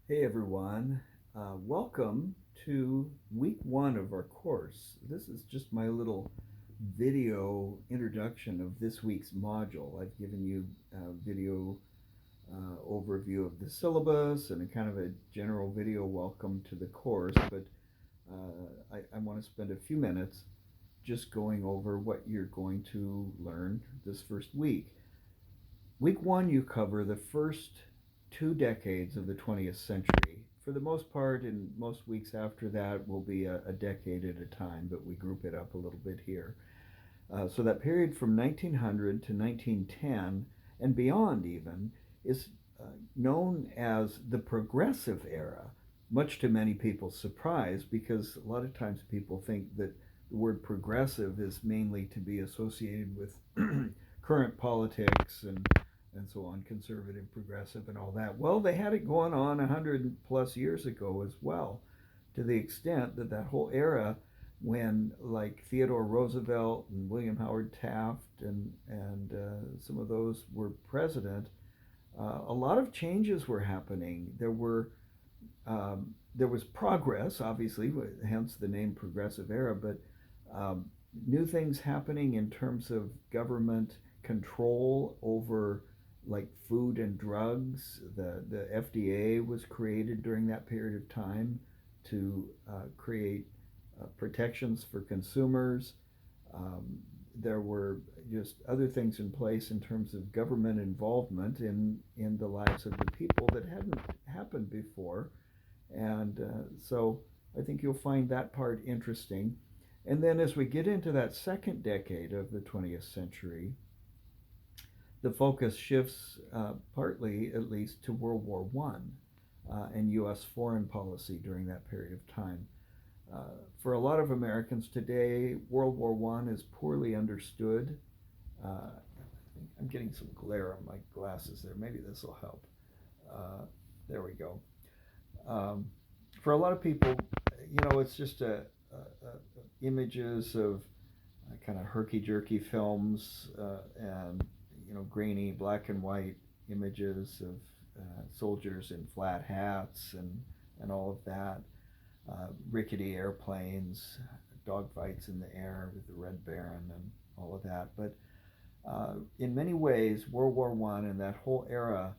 Hey everyone, welcome to week one of our course. This is just my little video introduction of this week's module. I've given you a video overview of the syllabus and a kind of a general video welcome to the course, but I want to spend a few minutes just going over what you're going to learn this first week. Week one, you cover the first 2 decades of the 20th century. For the most part, and most weeks after that will be a decade at a time, but we group it up a little bit here. So that period from 1900 to 1910 and beyond even is known as the progressive era, much to many people's surprise, because a lot of times people think that the word progressive is mainly to be associated with current politics and so on, conservative, progressive, and all that. Well, they had it going on 100 plus years ago as well, to the extent that that whole era, when like Theodore Roosevelt and William Howard Taft and some of those were president, a lot of changes were happening. There was progress, obviously, hence the name Progressive Era, but um, new things happening in terms of government control over like food and drugs. The FDA was created during that period of time to create protections for consumers. Um, there were just other things in place in terms of government involvement in the lives of the people that hadn't happened before. And so I think you'll find that part interesting. And then as we get into that second decade of the 20th century, the focus shifts partly, at least, to World War One and U.S. foreign policy during that period of time. For a lot of Americans today, World War One is poorly understood. I'm getting some glare on my glasses there. Maybe this will help. There we go. For a lot of people, it's just images of kind of herky-jerky films and grainy black and white images of soldiers in flat hats and all of that. Rickety airplanes, dogfights in the air with the Red Baron and all of that. But in many ways, World War One and that whole era,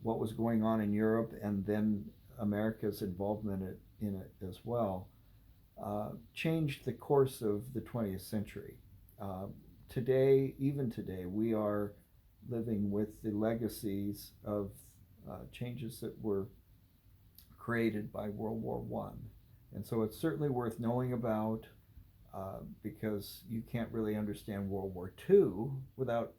what was going on in Europe, and then America's involvement in it as well, changed the course of the 20th century. Uh, Even today, we are living with the legacies of changes that were created by World War One, and so it's certainly worth knowing about because you can't really understand World War Two without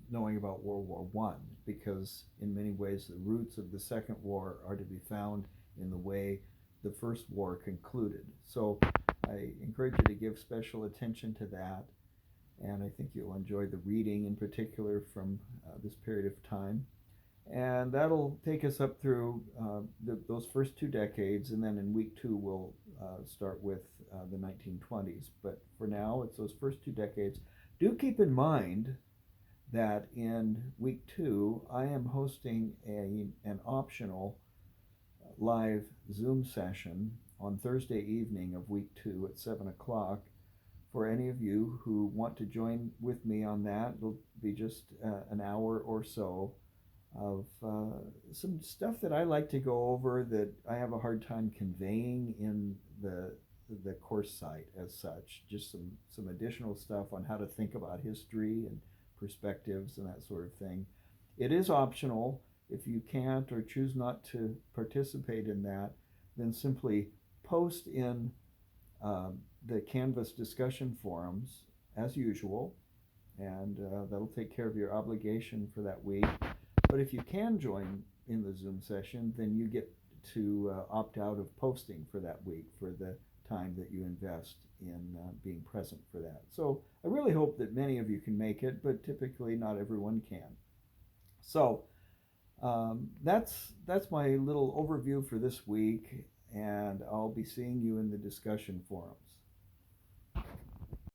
knowing about World War One, because in many ways the roots of the Second War are to be found in the way the First War concluded. So I encourage you to give special attention to that, and I think you'll enjoy the reading in particular from this period of time. And that'll take us up through those first 2 decades, and then in week two we'll start with the 1920s. But for now, it's those first 2 decades. Do keep in mind that in week two, I am hosting an optional live Zoom session on Thursday evening of week two at 7 o'clock. For any of you who want to join with me on that, it'll be just an hour or so of some stuff that I like to go over that I have a hard time conveying in the course site as such. Just some additional stuff on how to think about history and perspectives and that sort of thing. It is optional. If you can't or choose not to participate in that, then simply post in the Canvas discussion forums as usual, and that'll take care of your obligation for that week. But if you can join in the Zoom session, then you get to opt out of posting for that week for the time that you invest in being present for that. So I really hope that many of you can make it, but typically not everyone can. So that's my little overview for this week, and I'll be seeing you in the discussion forums.